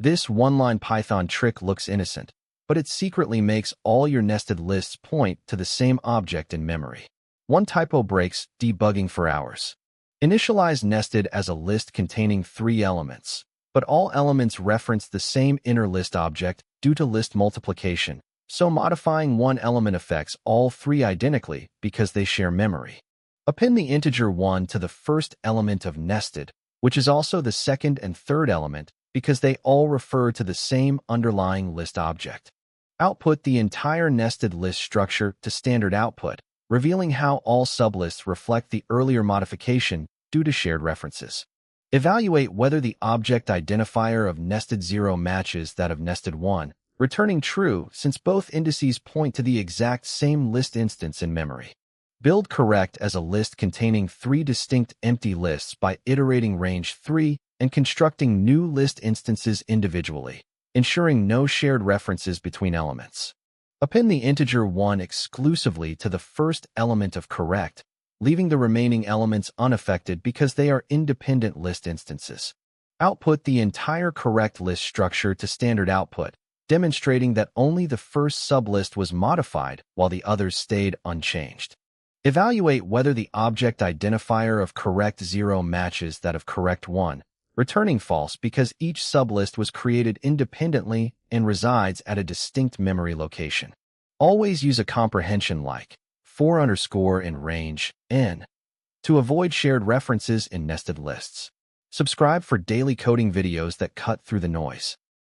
This one-line Python trick looks innocent, but it secretly makes all your nested lists point to the same object in memory. One typo breaks debugging for hours. Initialize nested as a list containing 3 elements, but all elements reference the same inner list object due to list multiplication, so modifying one element affects all 3 identically because they share memory. Append the integer 1 to the first element of nested, which is also the second and third element, because they all refer to the same underlying list object. Output the entire nested list structure to standard output, revealing how all sublists reflect the earlier modification due to shared references. Evaluate whether the object identifier of nested 0 matches that of nested 1, returning true since both indices point to the exact same list instance in memory. Build correct as a list containing 3 distinct empty lists by iterating range 3 and constructing new list instances individually, ensuring no shared references between elements. Append the integer 1 exclusively to the first element of correct, leaving the remaining elements unaffected because they are independent list instances. Output the entire correct list structure to standard output, demonstrating that only the first sublist was modified while the others stayed unchanged. Evaluate whether the object identifier of correct 0 matches that of correct 1, returning false because each sublist was created independently and resides at a distinct memory location. Always use a comprehension like for underscore in range n to avoid shared references in nested lists. Subscribe for daily coding videos that cut through the noise.